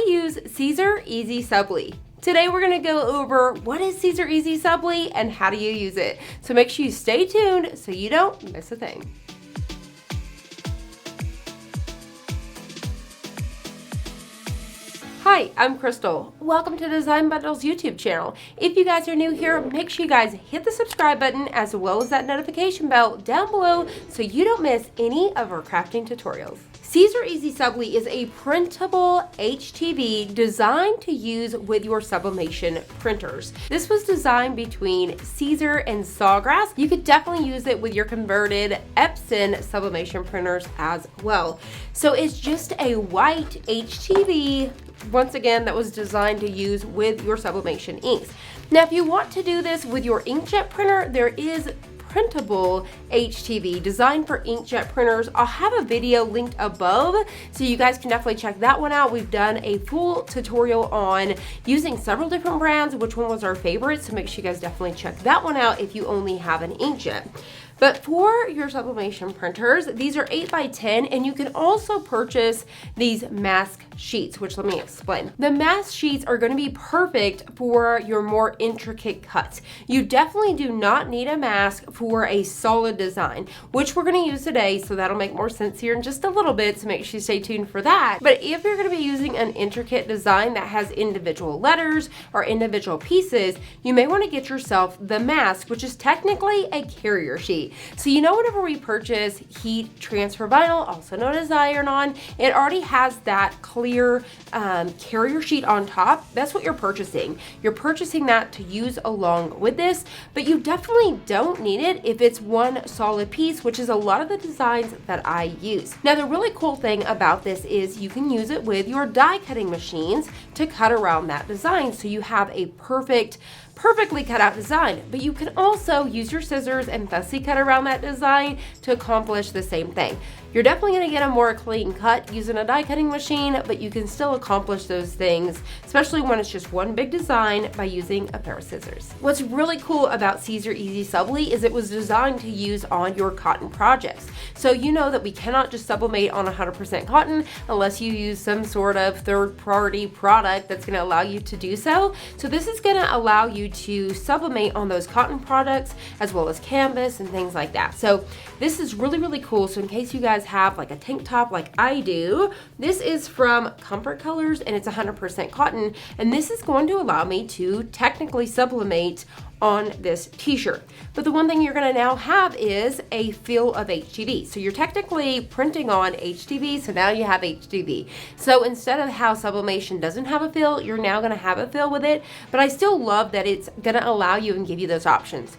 to use Siser Easy Subli. Today we're going to go over what is Siser Easy Subli and how do you use it. So make sure you stay tuned so you don't miss a thing. Hi, I'm Crystal. Welcome to Design Bundle's YouTube channel. If you guys are new here, make sure you guys hit the subscribe button as well as that notification bell down below so you don't miss any of our crafting tutorials. Siser Easy Subli is a printable HTV designed to use with your sublimation printers. This was designed between Siser and Sawgrass. You could definitely use it with your converted Epson sublimation printers as well. So it's just a white HTV, once again, that was designed to use with your sublimation inks. Now, if you want to do this with your inkjet printer, there is printable HTV designed for inkjet printers. I'll have a video linked above so you guys can definitely check that one out. We've done a full tutorial on using several different brands, which one was our favorite, so make sure you guys definitely check that one out if you only have an inkjet. But for your sublimation printers, these are 8x10, and you can also purchase these mask sheets, which let me explain. The mask sheets are going to be perfect for your more intricate cuts. You definitely do not need a mask for a solid design, which we're going to use today, so that'll make more sense here in just a little bit, so make sure you stay tuned for that. But if you're going to be using an intricate design that has individual letters or individual pieces, you may want to get yourself the mask, which is technically a carrier sheet. So you know, whenever we purchase heat transfer vinyl, also known as iron-on, it already has that clear carrier sheet on top. That's what you're purchasing. You're purchasing that to use along with this, but you definitely don't need it if it's one solid piece, which is a lot of the designs that I use. Now, the really cool thing about this is you can use it with your die cutting machines to cut around that design, so you have a perfectly cut out design, but you can also use your scissors and fussy cut around that design to accomplish the same thing. You're definitely going to get a more clean cut using a die cutting machine, but you can still accomplish those things, especially when it's just one big design, by using a pair of scissors. What's really cool about Siser Easy Subli is it was designed to use on your cotton projects. So you know that we cannot just sublimate on 100% cotton unless you use some sort of third-party product that's going to allow you to do so. So this is going to allow you to sublimate on those cotton products as well as canvas and things like that. So this is really, really cool. So in case you guys have like a tank top like I do, this is from Comfort Colors and it's 100% cotton, and this is going to allow me to technically sublimate on this t-shirt. But the one thing you're going to now have is a feel of HTV. So you're technically printing on HTV, so now you have HTV. So instead of how sublimation doesn't have a feel, you're now going to have a feel with it, but I still love that it's going to allow you and give you those options.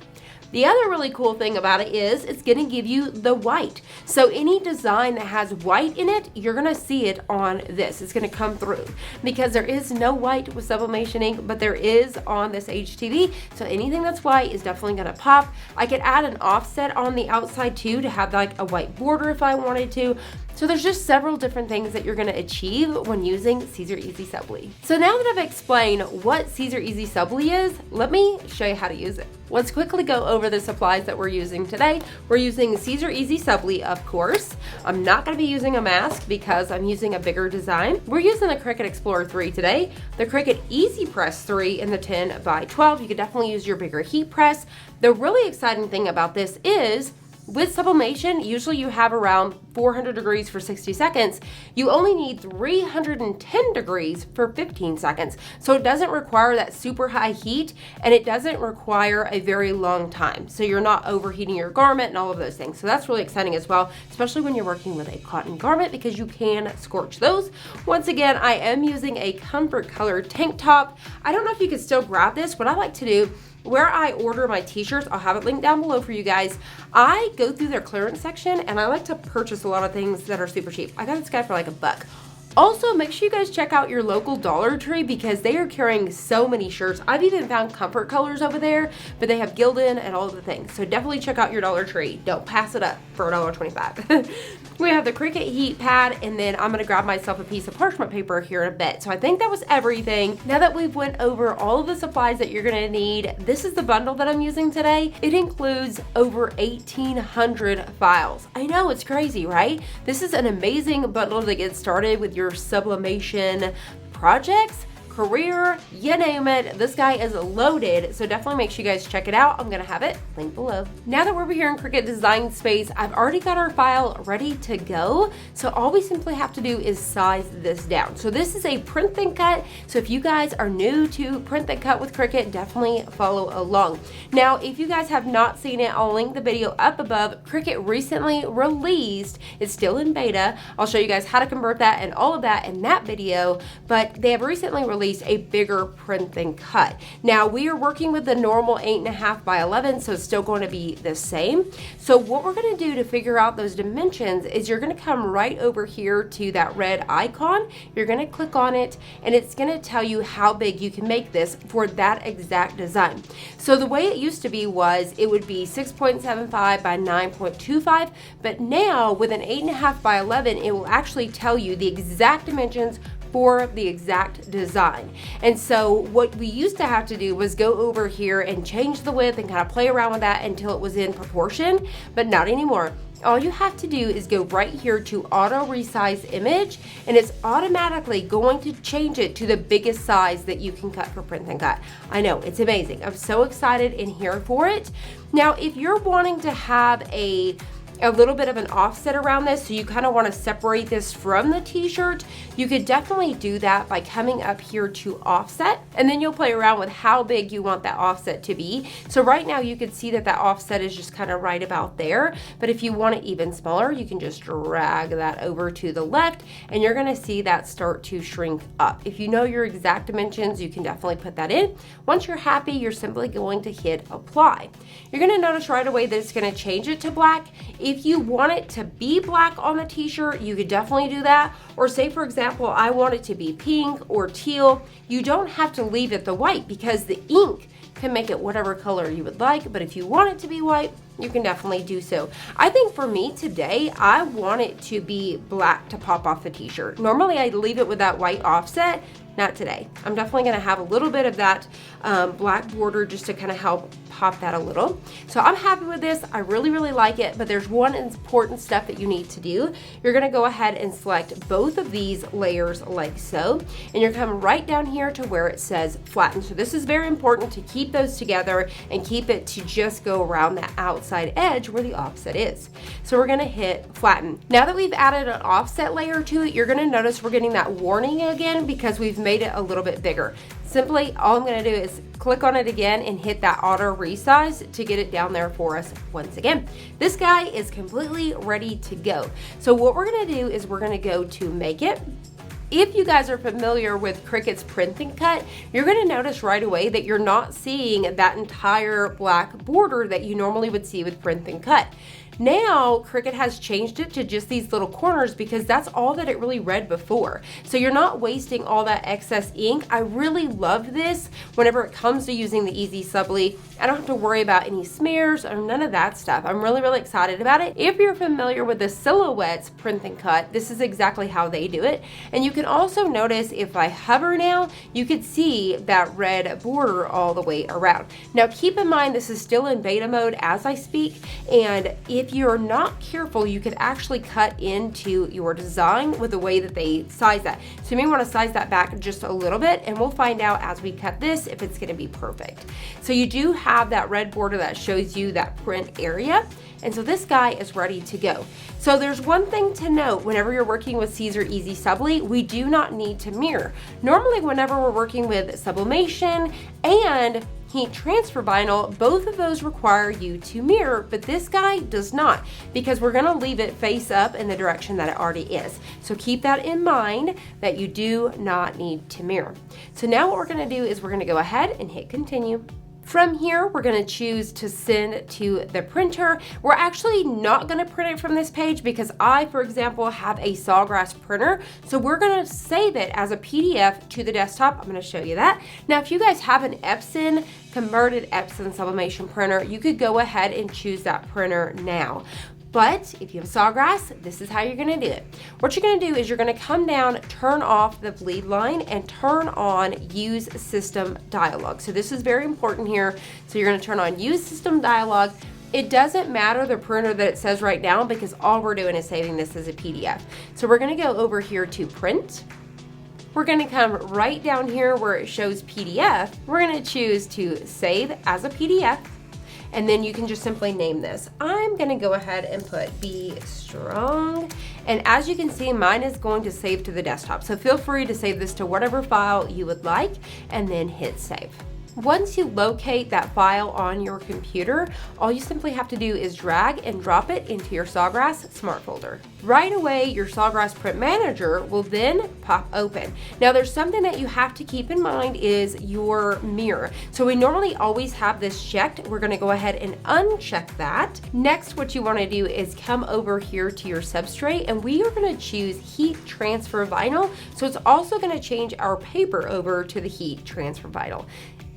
The other really cool thing about it is it's going to give you the white. So any design that has white in it, you're going to see it on this. It's going to come through because there is no white with sublimation ink, but there is on this HTV. So anything that's white is definitely going to pop. I could add an offset on the outside too to have like a white border if I wanted to. So there's just several different things that you're going to achieve when using Siser Easy Subli. So now that I've explained what Siser Easy Subli is, let me show you how to use it. Let's quickly go over the supplies that we're using today. We're using Siser Easy Subli, of course. I'm not going to be using a mask because I'm using a bigger design. We're using the Cricut Explorer 3 today, the Cricut Easy Press 3 in the 10x12. You could definitely use your bigger heat press. The really exciting thing about this is with sublimation, usually you have around 400 degrees for 60 seconds. You only need 310 degrees for 15 seconds. So it doesn't require that super high heat, and it doesn't require a very long time. So you're not overheating your garment and all of those things. So that's really exciting as well, especially when you're working with a cotton garment because you can scorch those. Once again, I am using a Comfort Color tank top. I don't know if you can still grab this. What I like to do, where I order my t-shirts, I'll have it linked down below for you guys. I go through their clearance section and I like to purchase a lot of things that are super cheap. I got this guy for like $1. Also, make sure you guys check out your local Dollar Tree because they are carrying so many shirts. I've even found Comfort Colors over there, but they have Gildan and all of the things. So definitely check out your Dollar Tree. Don't pass it up for $1.25. We have the Cricut heat pad, and then I'm gonna grab myself a piece of parchment paper here in a bit. So I think that was everything. Now that we've went over all of the supplies that you're gonna need, this is the bundle that I'm using today. It includes over 1,800 files. I know, it's crazy, right? This is an amazing bundle to get started with your sublimation projects, career, you name it. This guy is loaded, so definitely make sure you guys check it out. I'm gonna have it linked below. Now that we're over here in Cricut Design Space, I've already got our file ready to go. So all we simply have to do is size this down. So this is a print and cut. So if you guys are new to print and cut with Cricut, definitely follow along. Now, if you guys have not seen it, I'll link the video up above. Cricut recently released, it's still in beta. I'll show you guys how to convert that and all of that in that video, but they have recently released a bigger print and cut. Now we are working with the normal 8.5 by 11, so it's still going to be the same. So what we're going to do to figure out those dimensions is you're going to come right over here to that red icon. You're going to click on it, and it's going to tell you how big you can make this for that exact design. So the way it used to be was it would be 6.75 by 9.25, but now with an 8.5 by 11, it will actually tell you the exact dimensions for the exact design. And so what we used to have to do was go over here and change the width and kind of play around with that until it was in proportion, but not anymore. All you have to do is go right here to auto resize image, and it's automatically going to change it to the biggest size that you can cut for print and cut. I know, it's amazing. I'm so excited and here for it. Now, if you're wanting to have a little bit of an offset around this, so you kind of want to separate this from the t-shirt, you could definitely do that by coming up here to offset, and then you'll play around with how big you want that offset to be. So right now you can see that that offset is just kind of right about there, but if you want it even smaller, you can just drag that over to the left, and you're going to see that start to shrink up. If you know your exact dimensions, you can definitely put that in. Once you're happy, you're simply going to hit apply. You're going to notice right away that it's going to change it to black. If you want it to be black on the t-shirt, you could definitely do that. Or say, for example, I want it to be pink or teal. You don't have to leave it the white because the ink can make it whatever color you would like. But if you want it to be white, you can definitely do so. I think for me today, I want it to be black to pop off the t-shirt. Normally I leave it with that white offset. Not today. I'm definitely going to have a little bit of that black border just to kind of help pop that a little. So I'm happy with this. I really, really like it, but there's one important step that you need to do. You're going to go ahead and select both of these layers like so, and you're coming right down here to where it says flatten. So this is very important to keep those together and keep it to just go around that outside edge where the offset is. So we're going to hit flatten. Now that we've added an offset layer to it, you're going to notice we're getting that warning again because we've made it a little bit bigger. Simply, all I'm going to do is click on it again and hit that auto resize to get it down there for us once again. This guy is completely ready to go. So what we're going to do is we're going to go to make it. If you guys are familiar with Cricut's print and cut, you're going to notice right away that you're not seeing that entire black border that you normally would see with print and cut. Now, Cricut has changed it to just these little corners because that's all that it really read before. So you're not wasting all that excess ink. I really love this whenever it comes to using the Easy Subly. I don't have to worry about any smears or none of that stuff. I'm really, really excited about it. If you're familiar with the Silhouette's print and cut, this is exactly how they do it. And you can also notice if I hover now, you can see that red border all the way around. Now keep in mind this is still in beta mode as I speak, and if you're not careful, you could actually cut into your design with the way that they size that. So you may want to size that back just a little bit, and we'll find out as we cut this if it's going to be perfect. So you do have that red border that shows you that print area, and so this guy is ready to go. So there's one thing to note whenever you're working with Siser Easy Subly, we do not need to mirror. Normally whenever we're working with sublimation and heat transfer vinyl, both of those require you to mirror, but this guy does not, because we're going to leave it face up in the direction that it already is. So keep that in mind that you do not need to mirror. So now what we're going to do is we're going to go ahead and hit continue. From here, we're going to choose to send to the printer. We're actually not going to print it from this page because I, for example, have a Sawgrass printer. So we're going to save it as a PDF to the desktop. I'm going to show you that. Now, if you guys have an Epson, converted Epson sublimation printer, you could go ahead and choose that printer now. But if you have Sawgrass, this is how you're going to do it. What you're going to do is you're going to come down, turn off the bleed line, and turn on Use System Dialog. So this is very important here. So you're going to turn on Use System Dialog. It doesn't matter the printer that it says right now because all we're doing is saving this as a PDF. So we're going to go over here to Print. we're going to come right down here where it shows PDF. We're going to choose to save as a PDF. And then you can just simply name this. I'm gonna go ahead and put Be Strong. And as you can see, mine is going to save to the desktop. So feel free to save this to whatever file you would like and then hit save. Once you locate that file on your computer, all you simply have to do is drag and drop it into your Sawgrass Smart Folder. Right away, your Sawgrass Print Manager will then pop open. Now there's something that you have to keep in mind is your mirror. So we normally always have this checked. We're gonna go ahead and uncheck that. Next, what you wanna do is come over here to your substrate and we are gonna choose Heat Transfer Vinyl. So it's also gonna change our paper over to the Heat Transfer Vinyl.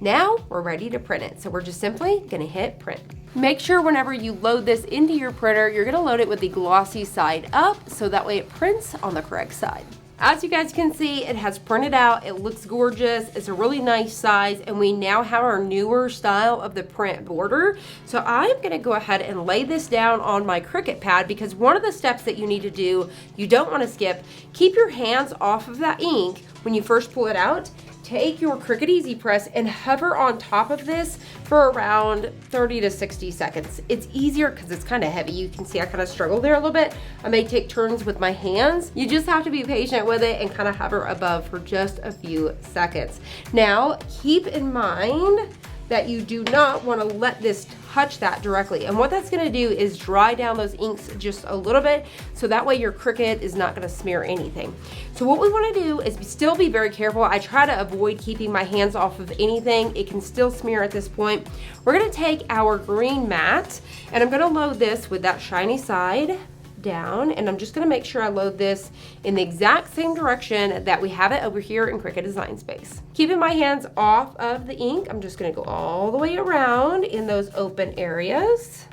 Now we're ready to print it. So we're just simply gonna hit print. Make sure whenever you load this into your printer, you're gonna load it with the glossy side up so that way it prints on the correct side. As you guys can see, it has printed out. It looks gorgeous. It's a really nice size, and we now have our newer style of the print border. So I'm gonna go ahead and lay this down on my Cricut pad because one of the steps that you need to do, you don't wanna skip, keep your hands off of that ink when you first pull it out. Take your Cricut Easy Press and hover on top of this for around 30 to 60 seconds. It's easier because it's kind of heavy. You can see I kind of struggle there a little bit. I may take turns with my hands. You just have to be patient with it and kind of hover above for just a few seconds. Now, keep in mind that you do not want to let this touch that directly. And what that's going to do is dry down those inks just a little bit so that way your Cricut is not going to smear anything. So what we want to do is still be very careful. I try to avoid keeping my hands off of anything. It can still smear at this point. We're going to take our green mat and I'm going to load this with that shiny side down, and I'm just going to make sure I load this in the exact same direction that we have it over here in Cricut Design Space. Keeping my hands off of the ink, I'm just going to go all the way around in those open areas,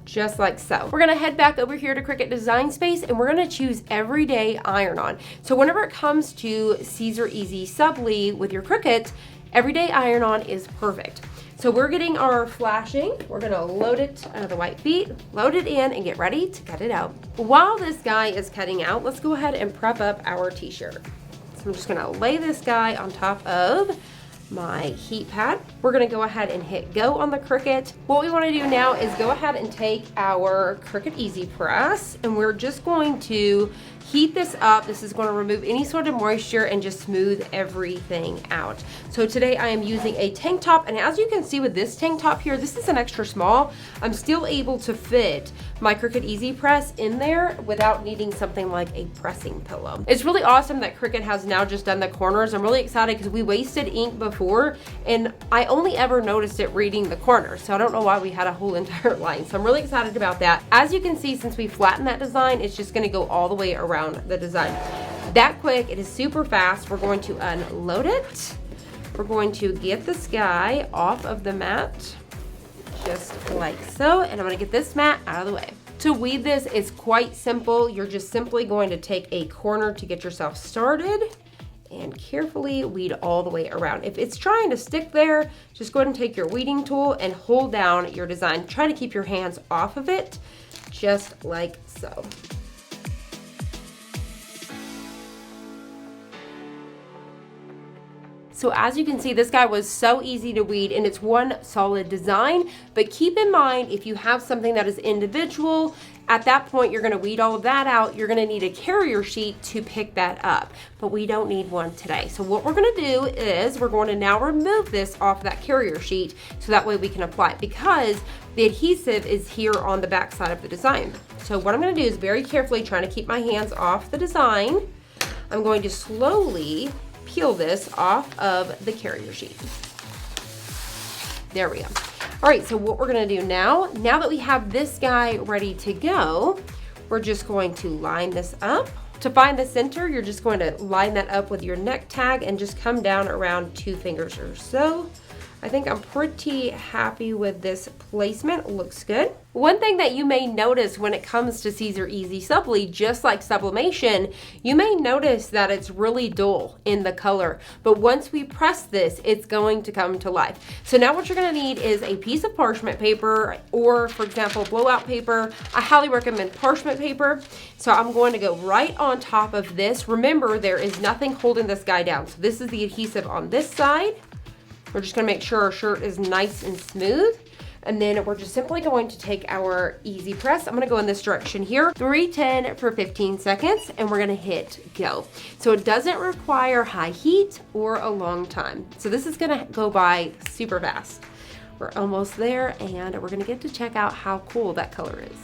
just like so. We're going to head back over here to Cricut Design Space and we're going to choose Everyday Iron-On. So whenever it comes to Siser Easy Subli with your Cricut, Everyday Iron-On is perfect. So we're getting our flashing. We're gonna load it out of the white feet, load it in, and get ready to cut it out. While this guy is cutting out, let's go ahead and prep up our t-shirt. So I'm just gonna lay this guy on top of my heat pad. We're gonna go ahead and hit go on the Cricut. What we wanna do now is go ahead and take our Cricut Easy Press, and we're just going to heat this up. This is going to remove any sort of moisture and just smooth everything out. So today I am using a tank top, and as you can see with this tank top here, this is an extra small. I'm still able to fit my Cricut Easy Press in there without needing something like a pressing pillow. It's really awesome that Cricut has now just done the corners. I'm really excited because we wasted ink before and I only ever noticed it reading the corners. So I don't know why we had a whole entire line. So I'm really excited about that. As you can see, since we flattened that design, it's just going to go all the way around the design. That quick, it is super fast. We're going to unload it. We're going to get this guy off of the mat, just like so, and I'm going to get this mat out of the way. To weed this is quite simple. You're just simply going to take a corner to get yourself started and carefully weed all the way around. If it's trying to stick there, just go ahead and take your weeding tool and hold down your design. Try to keep your hands off of it, just like so. So as you can see, this guy was so easy to weed and it's one solid design, but keep in mind if you have something that is individual, at that point you're gonna weed all of that out. You're gonna need a carrier sheet to pick that up, but we don't need one today. So what we're gonna do is we're going to now remove this off that carrier sheet so that way we can apply it because the adhesive is here on the back side of the design. So what I'm gonna do is very carefully trying to keep my hands off the design. I'm going to slowly peel this off of the carrier sheet. There we go. All right, so what we're gonna do now that we have this guy ready to go, we're just going to line this up. To find the center, you're just going to line that up with your neck tag and just come down around 2 fingers or so. I think I'm pretty happy with this placement. It looks good. One thing that you may notice when it comes to Siser Easy Subli, just like sublimation, you may notice that it's really dull in the color. But once we press this, it's going to come to life. So now what you're going to need is a piece of parchment paper, or for example, blowout paper. I highly recommend parchment paper. So I'm going to go right on top of this. Remember, there is nothing holding this guy down. So this is the adhesive on this side. We're just going to make sure our shirt is nice and smooth. And then we're just simply going to take our Easy Press. I'm going to go in this direction here, 310 for 15 seconds, and we're going to hit go. So it doesn't require high heat or a long time. So this is going to go by super fast. We're almost there, and we're going to get to check out how cool that color is.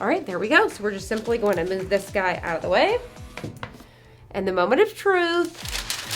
All right, there we go. So we're just simply going to move this guy out of the way. And the moment of truth.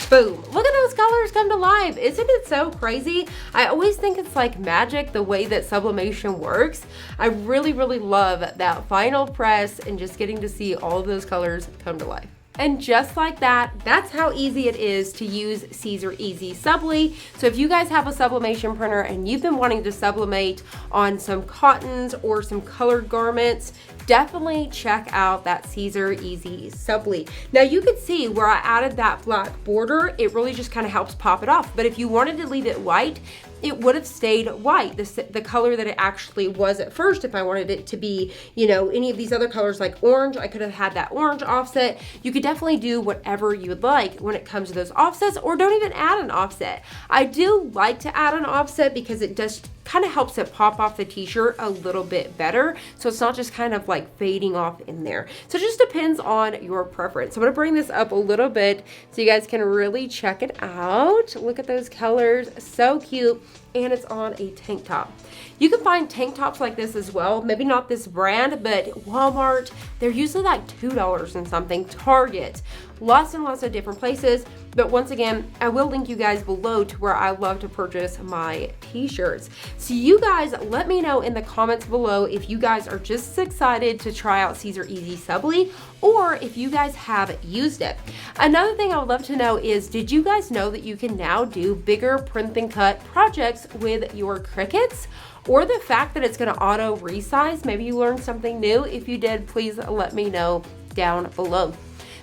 Boom. Look at those colors come to life. Isn't it so crazy? I always think it's like magic the way that sublimation works. I really, really love that final press and just getting to see all of those colors come to life. And just like that, that's how easy it is to use Siser Easy Subli. So if you guys have a sublimation printer and you've been wanting to sublimate on some cottons or some colored garments, definitely check out that Siser Easy Subli. Now you can see where I added that black border, it really just kind of helps pop it off. But if you wanted to leave it white, it would have stayed white, the color that it actually was at first. If I wanted it to be, you know, any of these other colors like orange, I could have had that orange offset. You could definitely do whatever you would like when it comes to those offsets, or don't even add an offset. I do like to add an offset because it just kind of helps it pop off the t-shirt a little bit better, so it's not just kind of like fading off in there. So it just depends on your preference. So I'm gonna bring this up a little bit so you guys can really check it out. Look at those colors, so cute. And it's on a tank top. You can find tank tops like this as well. Maybe not this brand, but Walmart, they're usually like $2 and something. Target, lots and lots of different places. But once again, I will link you guys below to where I love to purchase my t-shirts. So you guys let me know in the comments below if you guys are just excited to try out Siser Easy Subli, or if you guys have used it. Another thing I would love to know is, did you guys know that you can now do bigger print and cut projects with your Cricuts? Or the fact that it's going to auto resize? Maybe you learned something new. If you did, please let me know down below.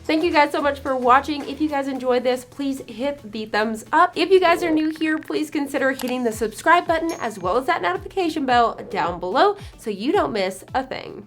Thank you guys so much for watching. If you guys enjoyed this, please hit the thumbs up. If you guys are new here, please consider hitting the subscribe button as well as that notification bell down below so you don't miss a thing.